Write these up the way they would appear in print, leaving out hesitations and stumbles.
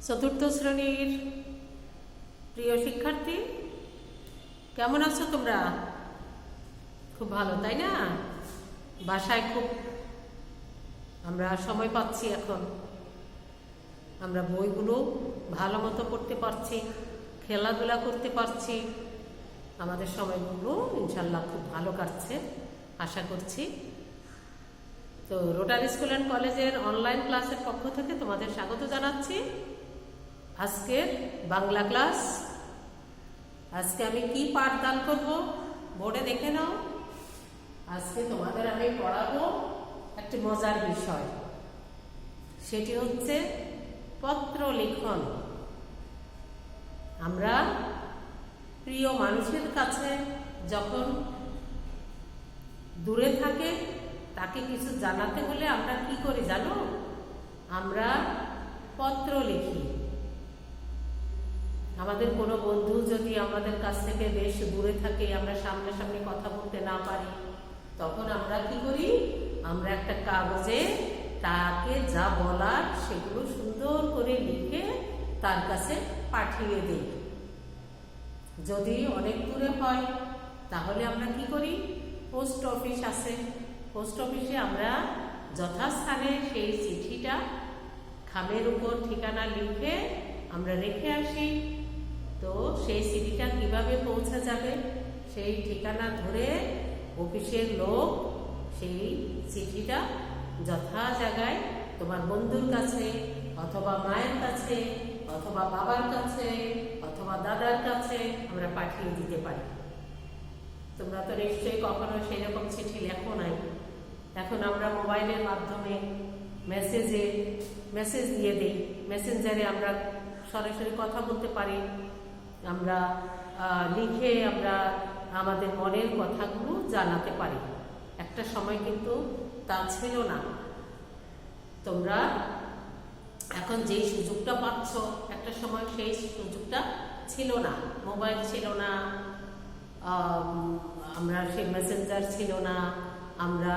চতুর্থ শ্রেণীর প্রিয় শিক্ষার্থী, কেমন আছো তোমরা? খুব ভালো, তাই না? বাসায় খুব আমরা সময় পাচ্ছি। এখন আমরা বইগুলো ভালো মতো পড়তে পারছি, খেলাধুলা করতে পারছি। আমাদের সময়গুলো ইনশাল্লাহ খুব ভালো কাটছে আশা করছি। তো রোটারি স্কুল অ্যান্ড কলেজের অনলাইন ক্লাসের পক্ষ থেকে তোমাদের স্বাগত জানাচ্ছি। আজকের বাংলা ক্লাস। আজকে আমি কি পাঠদান করব বোর্ডে দেখে নাও। আজকে তোমাদের আমি পড়াবো একটি মজার বিষয়, সেটি হচ্ছে পত্র লিখন। আমরা প্রিয় মানুষের কাছে যখন দূরে থাকে তাকে কিছু জানাতে হলে আমরা কি করি জানো? আমরা পত্র লিখি। আমাদের কোনো বন্ধু যদি আমাদের কাছ থেকে বেশ দূরে থাকে, আমরা সামনাসামনি কথা বলতে না পারি, তখন আমরা কি করি? আমরা একটা কাগজে তাকে যা বলার সেগুলো সুন্দর করে লিখে তার কাছে পাঠিয়ে দিই। যদি অনেক দূরে হয় তাহলে আমরা কি করি? পোস্ট অফিস আছে, পোস্ট অফিসে আমরা যথাস্থানে সেই চিঠিটা খামের উপর ঠিকানা লিখে আমরা রেখে আসি। তো সেই চিঠিটা কিভাবে পৌঁছে যাবে সেই ঠিকানা ধরে অফিসের লোক সেই চিঠিটা যথা জায়গায় তোমার বন্ধুর কাছে অথবা মায়ের কাছে অথবা বাবার কাছে অথবা দাদার কাছে আমরা পাঠিয়ে দিতে পারি। তোমরা তো নিশ্চয়ই কখনো সেই রকম চিঠি লেখো নাই। এখন আমরা মোবাইলের মাধ্যমে মেসেজ দিয়ে দিই, মেসেঞ্জারে আমরা সরাসরি কথা বলতে পারি। আমরা লিখে আমরা আমাদের মনের কথাগুলো জানাতে পারি। একটা সময় কিন্তু তা ছিল না। তোমরা এখন যেই সুযোগটা পাচ্ছ, একটা সময় সেই সুযোগটা ছিল না। মোবাইল ছিল না, আমরা সেই মেসেঞ্জার ছিল না। আমরা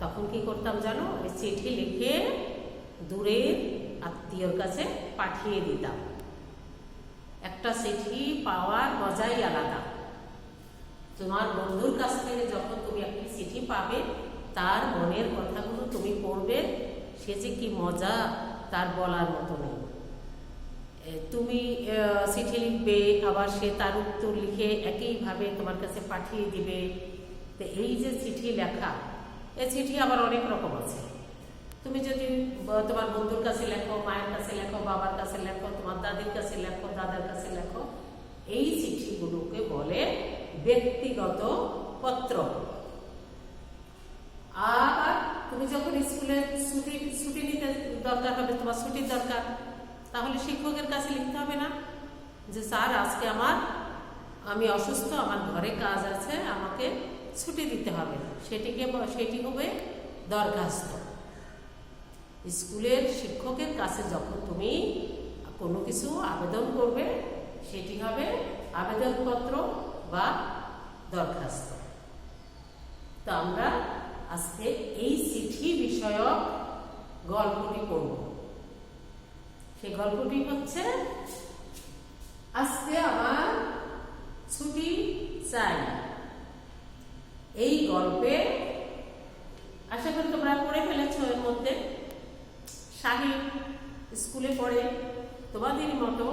তখন কি করতাম জানো? ওই চিঠি লিখে দূরের আত্মীয়র কাছে পাঠিয়ে দিতাম। একটা চিঠি পাওয়ার মজাই আলাদা। তোমার বন্ধুর কাছ থেকে যখন তুমি একটি চিঠি পাবে, তার মনের কথাগুলো তুমি পড়বে, সে যে কি মজা তার বলার মতো নেই। তুমি চিঠি লিখবে, আবার সে তার উত্তর লিখে একইভাবে তোমার কাছে পাঠিয়ে দিবে। তো এই যে চিঠি লেখা, এই চিঠি আবার অনেক রকম আছে। তুমি যদি তোমার বন্ধুর কাছে লেখো, মায়ের কাছে লেখো, বাবার কাছে লেখো, তোমার দাদির কাছে লেখো, দাদার কাছে লেখো, এই চিঠিগুলোকে বলে ব্যক্তিগত পত্র। আর তুমি যখন স্কুলে ছুটি নিতে দরকার হবে, তোমার ছুটির দরকার, তাহলে শিক্ষকের কাছে লিখতে হবে না যে স্যার আজকে আমি অসুস্থ, আমার ঘরে কাজ আছে, আমাকে ছুটি দিতে হবে। সেটি হবে দরখাস্ত। স্কুলের শিক্ষকের কাছে যখন তুমি কোনো কিছু আবেদন করবে, সেটি হবে আবেদনপত্র বা দরখাস্ত। তো আমরা আজকে এই চিঠি বিষয়ক গল্পটি পড়ব। সেই গল্পটি হচ্ছে আজকে আমার ছুটি চাই। এই গল্পে আশা করি তোমরা পড়ে ফেলেছ। এর মধ্যে শাহিন স্কুলে পড়ে, তোমাদের মতো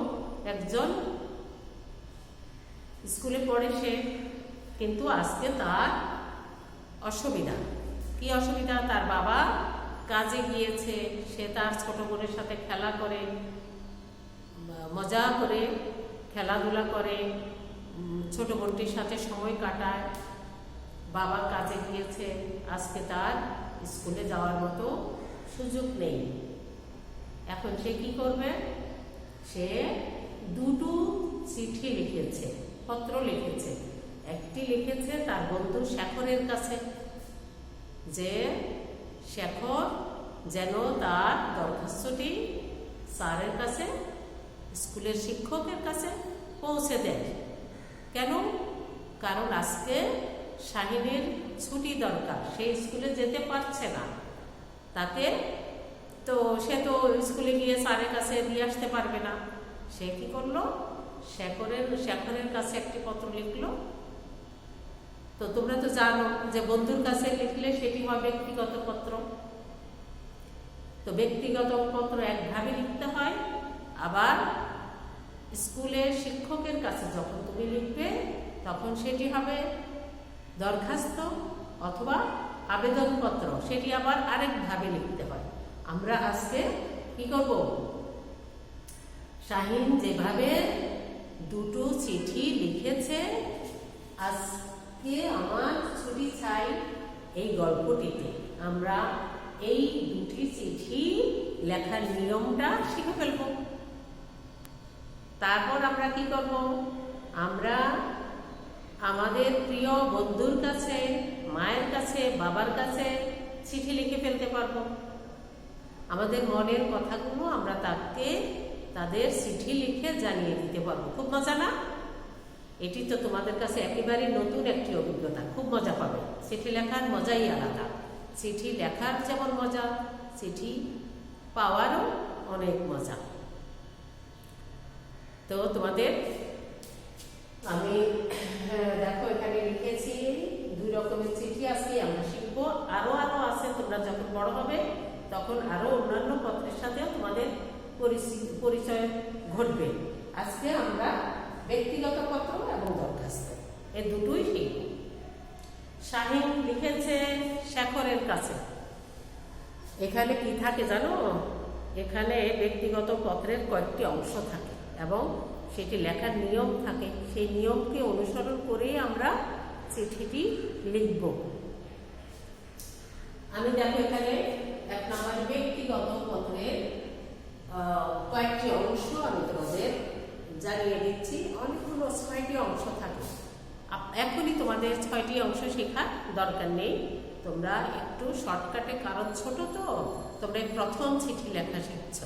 একজন স্কুলে পড়ে সে, কিন্তু আজকে তার অসুবিধা। কি অসুবিধা? তার বাবা কাজে গিয়েছে, সে তার ছোট বোনের সাথে খেলা করে, মজা করে খেলাধুলা করে, ছোট বোনটির সাথে সময় কাটায়। বাবা কাজে গিয়েছে, আজকে তার স্কুলে যাওয়ার মতো সুযোগ নেই। এখন সে কি করবে? সে দুটো চিঠি লিখেছে, পত্র লিখেছে। একটি লিখেছে তার বন্ধু শেখরের কাছে, যে শেখর যেন তার দরখাস্তটি স্যারের কাছে, স্কুলের শিক্ষকের কাছে পৌঁছে দেয়। কেন? কারণ আজকে শাহিনের ছুটি দরকার, সে স্কুলে যেতে পারছে না। তাকে তো সে তো স্কুলে গিয়ে স্যারের কাছে দিয়ে আসতে পারবে না। সে কি করলো, শেখরের কাছে একটি পত্র লিখলো। তো তোমরা তো জানো যে বন্ধুর কাছে লিখলে সেটি হয় ব্যক্তিগত পত্র। তো ব্যক্তিগত পত্র একভাবে লিখতে হয়, আবার স্কুলের শিক্ষকের কাছে যখন তুমি লিখবে তখন সেটি হবে দরখাস্ত অথবা আবেদনপত্র, সেটি আবার আরেকভাবে লিখতে হয়। আমরা আজকে কি করব, শাহিন যেভাবে দুটো চিঠি লিখেছে আজকে আমার ছুটি চাই, এই গল্পটিতে আমরা এই দুটি চিঠি লেখার নিয়মটা শিখে ফেলব। তারপর আমরা কি করব, আমরা আমাদের প্রিয় বন্ধুর কাছে, মায়ের কাছে, বাবার কাছে চিঠি লিখে ফেলতে পারবো। আমাদের মনের কথাগুলো আমরা তাদের চিঠি লিখে জানিয়ে দিতে পারবো। খুব মজা না? এটি তো তোমাদের কাছে একেবারে নতুন একটি অভিজ্ঞতা, খুব মজা পাবে। চিঠি লেখার মজাই আলাদা। চিঠি লেখার যেমন মজা, চিঠি পাওয়ারও অনেক মজা। তো তোমাদের আমি দেখো এখানে লিখেছি 2 রকমের চিঠি আজকে আমরা শিখবো। আরো আছে, তোমরা যখন বড় হবে তখন আরো অন্যান্য পত্রের সাথেও তোমাদের পরিচয় ঘটবে। আজকে আমরা ব্যক্তিগত পত্র এবং দরখাস্ত এই দুটোই শিখব। শাহিন লিখেছে শেখরের কাছে। এখানে কি থাকে জানো, এখানে ব্যক্তিগত পত্রের কয়েকটি অংশ থাকে এবং সেটি লেখার নিয়ম থাকে। সেই নিয়মকে অনুসরণ করেই আমরা চিঠিটি লিখব। আমি দেখো এখানে 1 নম্বর ব্যক্তিগত পত্রের কয়েকটি অংশ আমি তোমাদের জানিয়ে দিচ্ছি। অনেকগুলো 6টি অংশ থাকে। এখনই তোমাদের 6টি অংশ শেখার দরকার নেই, তোমরা একটু শর্টকাটে, কারণ ছোট তো তোমরা প্রথম চিঠি লেখা শিখছ,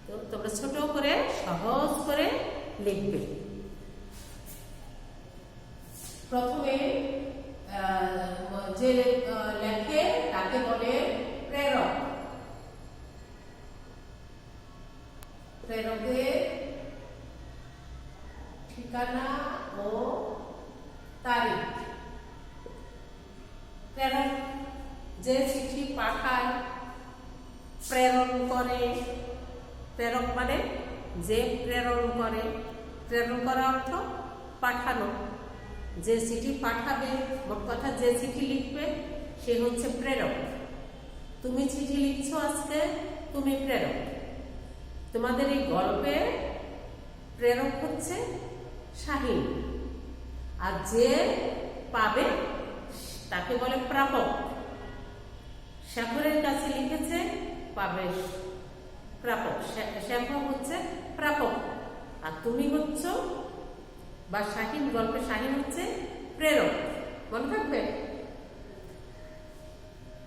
তো তোমরা ছোট করে সহজ করে লিখবে। প্রথমে যে লেখে তাকে বলে প্রেরক। প্রেরকের ঠিকানা ও তারিখ। প্রেরক যে চিঠি পাঠায়, প্রেরণ করে। প্রেরক মানে যে প্রেরণ করে। প্রেরণ করা অর্থ পাঠানো। যে চিঠি পাঠাবে, মোট কথা যে চিঠি লিখবে সে হচ্ছে প্রেরক। তুমি চিঠি লিখছো আজকে, তুমি প্রেরক। তোমাদের এই গল্পে প্রেরক হচ্ছে শাহিন, আর যে পাবে তাকে বলে প্রাপক। শেখরের কাছে লিখেছে, পাবে প্রাপক। শেখর হচ্ছে প্রাপক, আর তুমি হচ্ছ, বা শাহিন, গল্পে শাহিন হচ্ছে প্রেরক। মনে থাকবে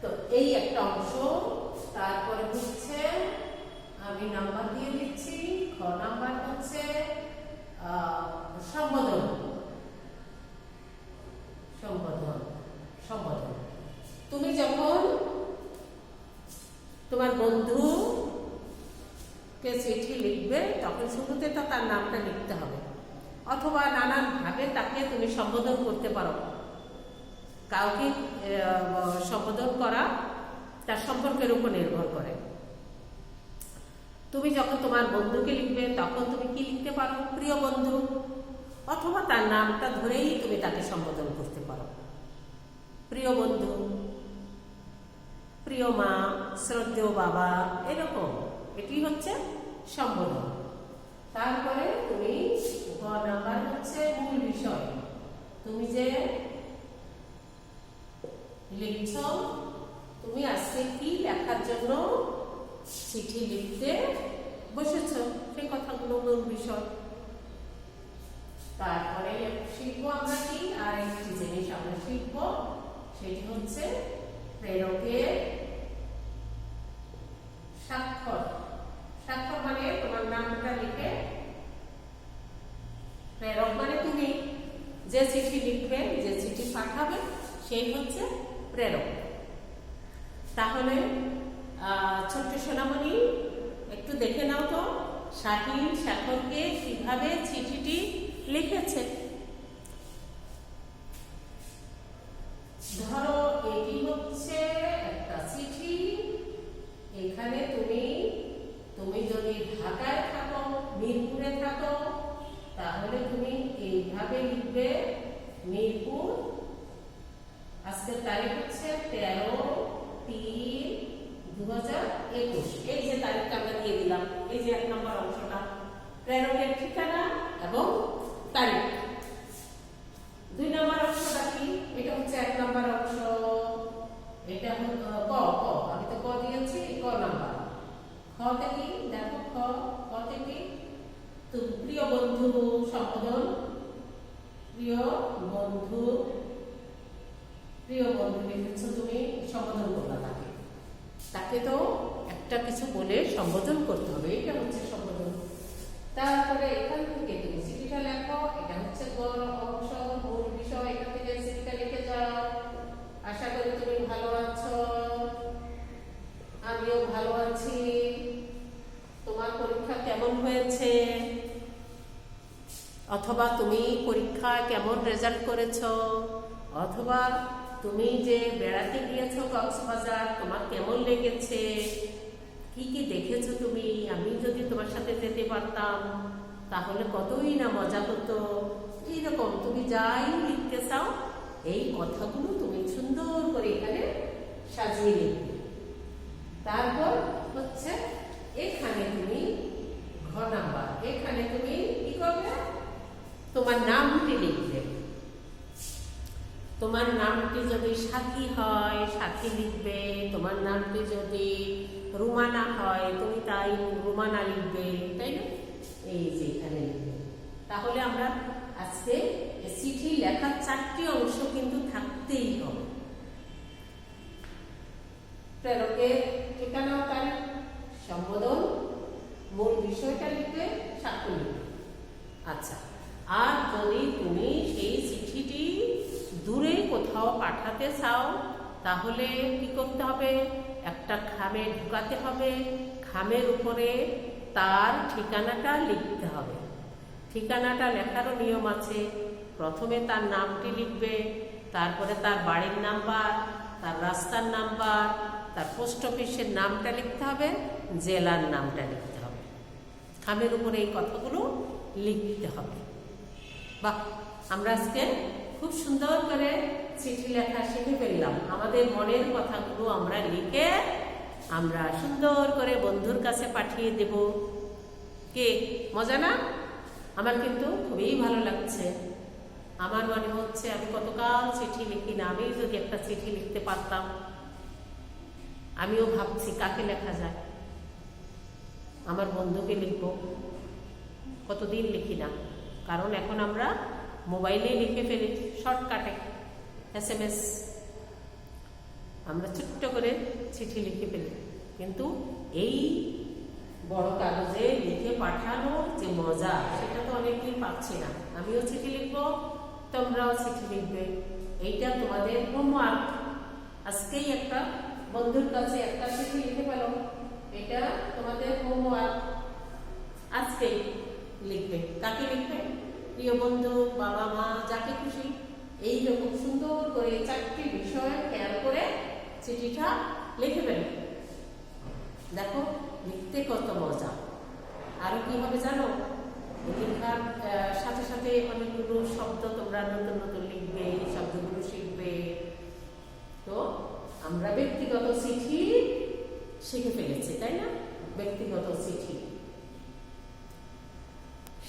তো? এই একটা অংশ। তারপরে হচ্ছে আমি নাম্বার দিয়ে দিচ্ছি। খ নাম্বার হচ্ছে সম্বোধন। সম্বোধন তুমি যখন তোমার বন্ধুকে চিঠি লিখবে তখন শুরুতে তো তার নামটা লিখতে হবে, অথবা নানান ভাবে তাকে তুমি সম্বোধন করতে পারো। কাউকে সম্বোধন করা তার সম্পর্কের উপর নির্ভর করে। তুমি যখন তোমার বন্ধুকে লিখবে তখন তুমি কি লিখতে পারো, প্রিয় বন্ধু, অথবা তার নামটা ধরেই তুমি তাকে সম্বোধন করতে পারো। প্রিয় বন্ধু, প্রিয় মা, শ্রদ্ধেয় বাবা, এরকম। এটি হচ্ছে সম্বোধন। তারপরে তুমি নাম্বার হচ্ছে মূল বিষয়। তুমি যে লিখছ, তুমি আজকে কি লেখার জন্য চিঠি লিখতে বসেছ, সেই কথাগুলো মূল বিষয়। তারপরে শিখবো আমরা কি, আর একটি জিনিস আমরা শিখবো, সেটি হচ্ছে প্রেরকের স্বাক্ষর। স্বাক্ষর মানে তোমার নামটা লিখে, প্রেরক মানে তুমি, যে চিঠি লিখবে, যে চিঠি পাঠাবে সেই হচ্ছে প্রেরক। তাহলে ছোট্ট সোনামণি, একটু দেখে নাও তো শাহিন শেখরকে কিভাবে চিঠিটি লিখেছে। ধরো এটি হচ্ছে একটা চিঠি। এখানে তুমি যদি ঢাকায় থাকো, মিরপুরে থাকো, তাহলে তুমি এইভাবে লিখবে মিরপুর। আজকের তারিখ হচ্ছে 13/3/2021। এই যে তারিখটা আমরা দিয়ে দিলাম, এই যে 1 নম্বর অংশটা প্রেরকের ঠিকানা এবং তারিখ। 2 নম্বর অংশটা কি? এটা হচ্ছে 1 নম্বর অংশ। এটা ক আমি তো ক দিয়েছি, ক নাম্বার। খতে কি দেখো, খতে কি তুমি প্রিয় বন্ধু সম্বোধন, প্রিয় বন্ধু লিখেছো, তুমি সম্বোধন করলা তাকে তো একটা কিছু বলে সম্বোধন করতে হবে, এটা হচ্ছে সম্বোধন। তারপরে এখান থেকে তুমি চিঠিটা লেখো, এটা হচ্ছে গ অংশ, মূল বিষয়। এখান থেকে চিঠিটা লিখে যাও। আশা করি তুমি ভালো আছো, আমিও ভালো আছি। তোমার পরীক্ষা কেমন হয়েছে, অথবা তুমি পরীক্ষায় কেমন রেজাল্ট করেছো, অথবা তুমি যে বেড়াতে গিয়েছো কক্সবাজার, তোমার কেমন লেগেছে, কি কি দেখেছো তুমি। আমি যদি তোমার সাথে যেতে পারতাম তাহলে কতই না মজা হতো। এইরকম তুমি যাই লিখতে চাও, এই কথাগুলো তুমি সুন্দর করে এখানে সাজিয়ে লিখবে। তারপর হচ্ছে এখানে তুমি ঘ নাম্বার, এখানে তুমি কি করবে, তোমার নামটি লিখবে। তোমার নামটি যদি সাথী হয় সাথী লিখবে, তোমার নামটি যদি রুমানা হয় তুমি তাই রুমানা লিখবে, তাই না? এই যে এখানে লিখবে। তাহলে আমরা আজকে চিঠি লেখার 4টি অংশ কিন্তু থাকতেই হবে। প্রেরকের ঠিকানা, তারিখ, সম্বোধন, মূল বিষয়টা লিখবে, স্বাক্ষর লিখবে। আচ্ছা, আর যদি তুমি সেই চিঠিটি দূরে কোথাও পাঠাতে চাও তাহলে কি করতে হবে, একটা খামে ঢুকাতে হবে। খামের উপরে তার ঠিকানাটা লিখতে হবে। ঠিকানাটা লেখারও নিয়ম আছে। প্রথমে তার নামটি লিখবে, তারপরে তার বাড়ির নাম্বার, তার রাস্তার নাম্বার, তার পোস্ট অফিসের নামটা লিখতে হবে, জেলার নামটা লিখতে হবে। খামের উপরে এই কথাগুলো লিখতে হবে। বাহ, আমরা আজকে খুব সুন্দর করে চিঠি লেখা শিখে ফেললাম। আমাদের মনের কথাগুলো আমরা লিখে আমরা সুন্দর করে বন্ধুর কাছে পাঠিয়ে দেব। কে মজা না? আমার কিন্তু খুবই ভালো লাগছে। আমার মনে হচ্ছে আমি কতকাল চিঠি লিখি না, আমি যদি একটা চিঠি লিখতে পারতাম। আমিও ভাবছি কাকে লেখা যায়। আমার বন্ধুকে লিখব, কতদিন লিখি না, কারণ এখন আমরা মোবাইলে লিখে ফেলি শর্টকাটে, SMS। আমরা ছোট্ট করে চিঠি লিখে ফেলি, কিন্তু এই বড় কাগজে লিখে পাঠানো যে মজা, সেটা তো অনেকদিন পাচ্ছি না। আমিও চিঠি লিখবো, তোমরাও চিঠি লিখবে। এইটা তোমাদের হোমওয়ার্ক। আজকেই একটা বন্ধুর কাছে একটা চিঠি লিখে ফেলো, এটা তোমাদের হোমওয়ার্ক। আজকেই লিখবে। কাকে লিখবে? প্রিয় বন্ধু, বাবা মা, যাকে খুশি। এইরকম সুন্দর করে 4টি বিষয় খেয়াল করে চিঠিটা লিখে ফেলো। দেখো লিখতে কত মজা। আরো কি হবে জানো, লেখার সাথে সাথে অনেকগুলো শব্দ তোমরা নতুন নতুন লিখবে, শব্দগুলো শিখবে। তো আমরা ব্যক্তিগত চিঠি শিখে ফেলেছি, তাই না? ব্যক্তিগত চিঠি।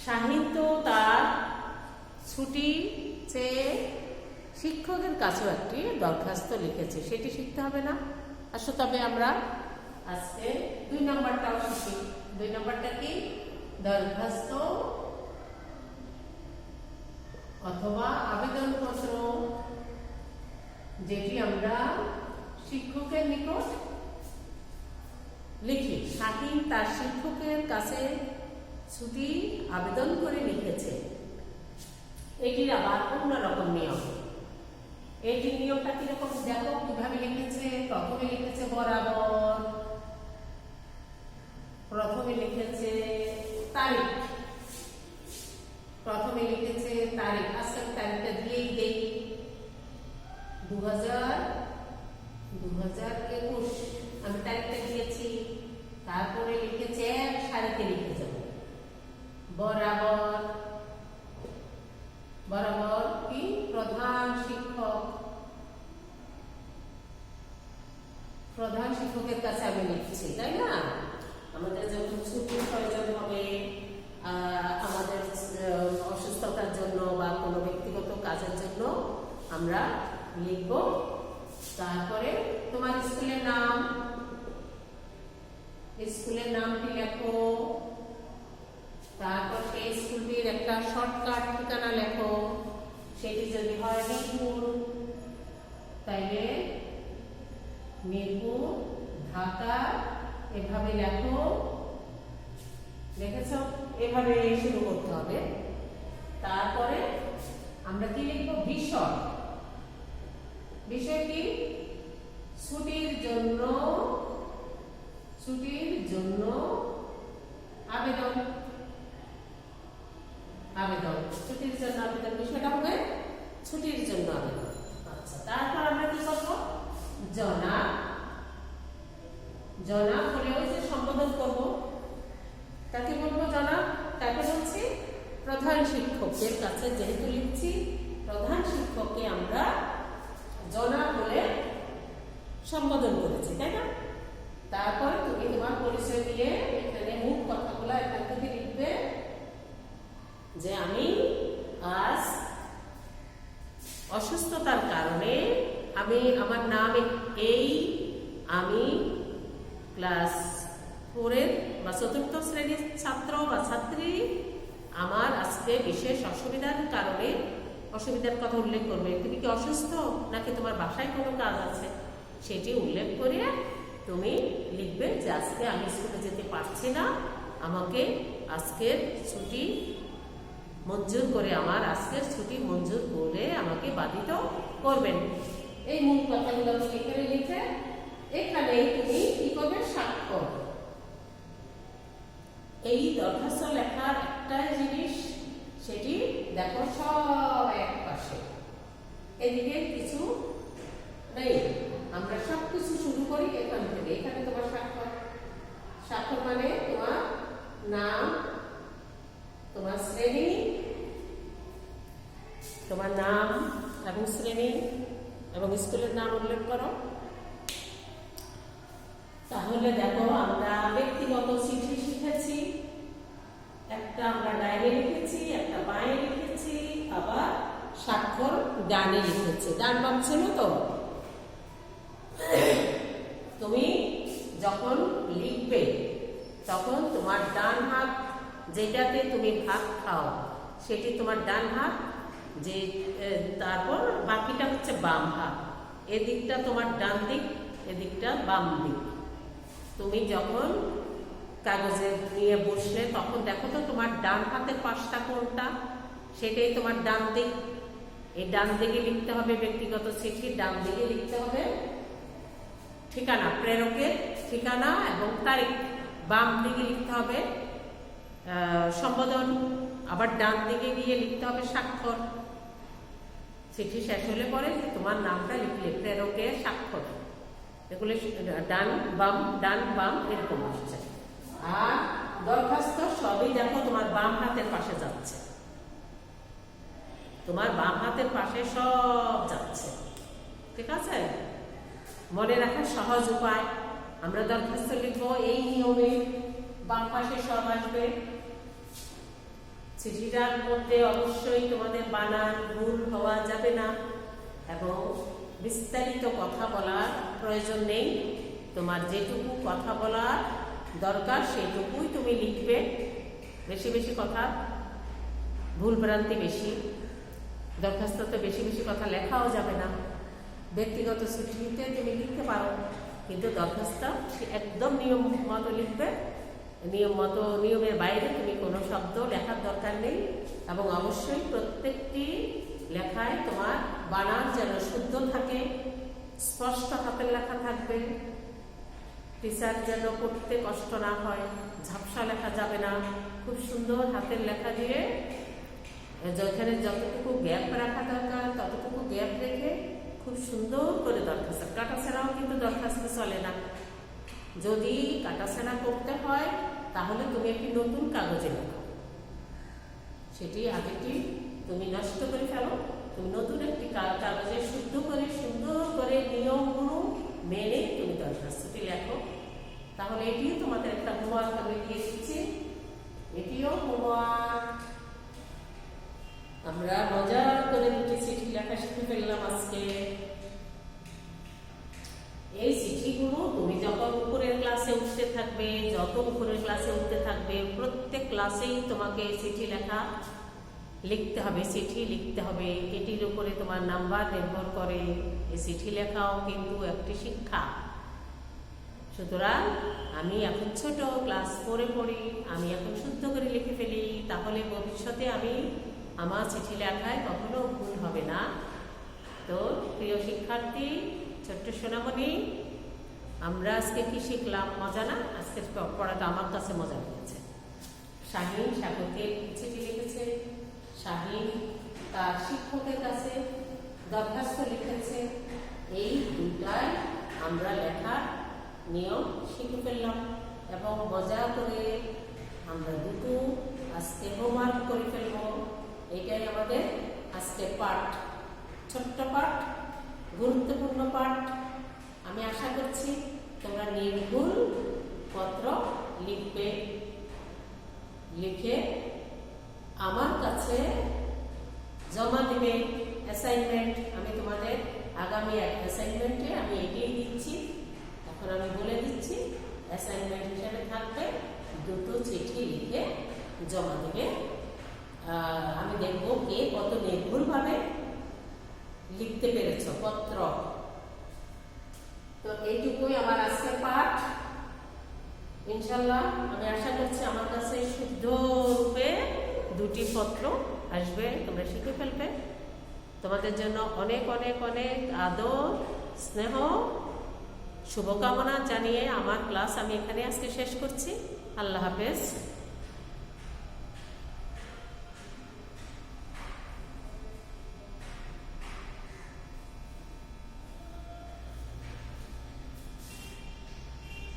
সাহিত্য তার ছুটি চেয়ে শিক্ষকের কাছেও একটি দরখাস্ত লিখেছে, সেটি শিখতে হবে না? আসো তবে আমরা আজকে 2 নম্বরটাও শিখি। 2 নম্বরটা কি? দরখাস্ত অথবা আবেদনপত্র, যেটি আমরা শিক্ষকের নিকট লিখি। শাহিন তার শিক্ষকের কাছে ছুটি আবেদন করে লিখেছে। এটির আবার অন্যরকম নিয়ম। এটির নিয়মটা কিরকম দেখো, কিভাবে লিখেছে। প্রথমে লিখেছে বরাবর, প্রথমে লিখেছে তারিখ, প্রথমে লিখেছে তারিখ, আজকের তারিখটা দিয়েই দেই 2021, আমি তারিখটা দিয়েছি। তারপরে লিখেছে এক সারিতে লিখে যাবে বরাবর, বরাবর কি প্রধান শিক্ষক, প্রধান শিক্ষকের কাছে আমি লিখছি, তাই না? আমাদের যখন ছুটির প্রয়োজন হবে, আমাদের অসুস্থতার জন্য বা কোনো ব্যক্তিগত কাজের জন্য আমরা লিখব। তারপরে তোমার স্কুলের নাম, স্কুলের নামটি লেখো। তারপর সেই স্কুলটির একটা শর্টকাট ঠিকানা লেখো, সেটি যদি হয় মিরপুর, তাইলে মিরপুর, ঢাকা, এভাবে লেখো। দেখেছ? এভাবে শুরু করতে হবে। তারপরে আমরা কি লিখবো? বিষয়, বিষয় কি? ছুটির জন্য, ছুটির জন্য আবেদন, আবেদন, ছুটির জন্য আবেদন, বিষয়টা হবে ছুটির জন্য আবেদন। আচ্ছা, তারপর আমরা কি করবো? জনাব, জনাব হলে ওই যে সম্বোধন করবো, তাকে বলবো জনাব। তাকে বলছি প্রধান শিক্ষকের কাছে, যেহেতু লিখছি প্রধান শিক্ষককে আমরা জনাব বলে সম্বোধন করেছি, তাই না? তারপর তুমি তোমার পরিচয় দিয়ে এখানে মূল কথাগুলো এখান থেকে লিখবে যে আমি আজ অসুস্থতার কারণে, আমি আমার নাম এই, আমি ক্লাস 4 বা 4th শ্রেণীর ছাত্র বা ছাত্রী, আমার আজকে বিশেষ অসুবিধার কারণে, অসুবিধার কথা উল্লেখ করবে। তুমি কি অসুস্থ নাকি তোমার বাসায় কোনো কাজ আছে, সেটি উল্লেখ করে তুমি লিখবে যে আজকে আমি স্কুলে যেতে পারছি না, আমাকে আজকের ছুটি মঞ্জুর করে, আমার আজকের ছুটি মঞ্জুর করে আমাকে বাধিত করবেন। এই মূল কথাগুলো এখানে লিখে এখানে তুমি কি করবে? স্বাক্ষর। এই দরখাস্ত লেখার একটাই জিনিস, সেটি দেখো সব এক পাশে, এদিকে কিছু নেই, আমরা সবকিছু শুরু করি এখান থেকে। এখানে তোমার স্বাক্ষর, স্বাক্ষর মানে তোমার নাম, তোমার শ্রেণী, তোমার নাম এবং শ্রেণী এবং স্কুলের নাম উল্লেখ করো। তাহলে দেখো আমরা ব্যক্তিগত চিঠি শিখেছি, একটা আমরা ডাইনে লিখেছি, একটা বাঁয়ে লিখেছি, আবার স্বাক্ষর ডানে লিখেছি। ডান বাম ছিল তো? তুমি যখন লিখবে তখন তোমার ডান হাত যেটাতে তুমি ভাত খাও সেটি তোমার ডান হাত, যে তারপর বাকিটা হচ্ছে বাম হাত। এদিকটা তোমার ডান দিক, এদিকটা বাম দিক। তুমি যখন কাগজে নিয়ে বসলে তখন দেখো তো তোমার ডান হাতের পাশটা কোনটা, সেটাই তোমার ডান দিক। এই ডান দিকে লিখতে হবে ব্যক্তিগত চিঠি, ডান দিকে লিখতে হবে ঠিকানা, প্রেরকের ঠিকানা এবং তারিখ। বাম দিকে লিখতে হবে সম্বোধন, আবার ডান দিকে গিয়ে লিখতে হবে স্বাক্ষর। চিঠি শেষ হলে পরে তোমার নামটা লিখলে প্রেরকের স্বাক্ষর, এগুলো ডান বাম ডান বাম এরকম আসছে। আর দরখাস্ত সবই দেখো তোমার বাম হাতের পাশে যাচ্ছে, তোমার বাম হাতের পাশে সব যাচ্ছে, ঠিক আছে? মনে রাখার সহজ উপায়, আমরা দরখাস্ত লিখবো এই নিয়মে, বাম পাশে সব আসবে। চিঠিটার মধ্যে অবশ্যই তোমাদের বানান ভুল হওয়া যাবে না এবং বিস্তারিত কথা বলার প্রয়োজন নেই। তোমার যেটুকু কথা বলার দরকার সেটুকুই তুমি লিখবে, বেশি বেশি কথা, ভুল ভ্রান্তি বেশি। দরখাস্ততে বেশি বেশি কথা লেখাও যাবে না। ব্যক্তিগত চিঠিতে তুমি লিখতে পারো, কিন্তু দরখাস্ত একদম নিয়ম মতো লিখবে, নিয়মের বাইরে তুমি কোনো শব্দ লেখার দরকার নেই। এবং অবশ্যই প্রত্যেকটি লেখায় তোমার বানান যেন শুদ্ধ থাকে, স্পষ্ট হাতের লেখা থাকবে, টিচার যেন পড়তে কষ্ট না হয়, ঝাপসা লেখা যাবে না, খুব সুন্দর হাতের লেখা দিয়ে যেখানে যতটুকু গ্যাপ রাখা দরকার ততটুকু গ্যাপ রেখে খুব সুন্দর করে দরখাস্ত, কাটাছেঁড়াও কিন্তু দরখাস্ত চলে না। যদি কাটাছেঁড়া করতে হয় তাহলে তুমি একটি নতুন কাগজে লেখো, সেটি আগেটি তুমি নষ্ট করে ফেলো, তুমি নতুন একটি কাগজে শুদ্ধ করে সুন্দর করে নিয়মগুলো মেনে তুমি দরখাস্তটি লেখো। তাহলে এটিও তোমাদের একটা হোমওয়ার্ক আমি দিয়ে দিচ্ছি, এটিও হোমওয়ার্ক। আমরা মজা করে দুটি চিঠি লেখা শিখে ফেললাম আজকে। এই চিঠিগুলো তুমি যখন উপরের ক্লাসে উঠতে থাকবে, যত উপরের ক্লাসে উঠতে থাকবে, প্রত্যেক ক্লাসেই তোমাকে চিঠি লেখা লিখতে হবে, চিঠি লিখতে হবে। এটির উপরে তোমার নাম্বার নির্ভর করে। এই চিঠি লেখাও কিন্তু একটি শিক্ষা। সুতরাং আমি এখন ছোট, ক্লাস 4-এ পড়ি, আমি এখন শুদ্ধ করে লিখে ফেলি, তাহলে ভবিষ্যতে আমি আমার চিঠি লেখায় কখনো ভুল হবে না। তো প্রিয় শিক্ষার্থী, ছোট্ট সোনামণি, আমরা আজকে কি শিখলাম? মজা না? আজকের পড়াটা আমার কাছে মজা লেগেছে। শাহিন সাগরকে চিঠি লিখেছে, শাহিন তার শিক্ষকের কাছে দরখাস্ত লিখেছে। এই দুটাই আমরা লেখার নিয়ম শিখে ফেললাম এবং মজা করে আমরা দুটো আজকে হোমওয়ার্ক করে ফেলব। এইটাই আমাদের আজকের পাঠ, ছোট্ট পাঠ, গুরুত্বপূর্ণ পাঠ। আমি আশা করছি তোমরা নির্ভুল পত্র লিখবে, লিখে আমার কাছে জমা দেবে। অ্যাসাইনমেন্ট আমি তোমাদের আগামী অ্যাসাইনমেন্টে আমি এগিয়ে দিচ্ছি। এখন আমি বলে দিচ্ছি, অ্যাসাইনমেন্ট হিসেবে থাকবে দুটো চিঠি লিখে জমা দেবে। আমি দেখব কে কত নির্ভুলভাবে লিখতে পেরেছ পত্র। তো এইটুকুই আমার আজকের পাঠ। ইনশাল্লাহ আমি আশা করছি আমার কাছে শুদ্ধ রূপে দুটি পত্র আসবে, তোমরা শিখে ফেলবে। তোমাদের জন্য অনেক অনেক অনেক আদর, স্নেহ, শুভকামনা জানিয়ে আমার ক্লাস আমি এখানে আজকে শেষ করছি। আল্লাহ হাফেজ।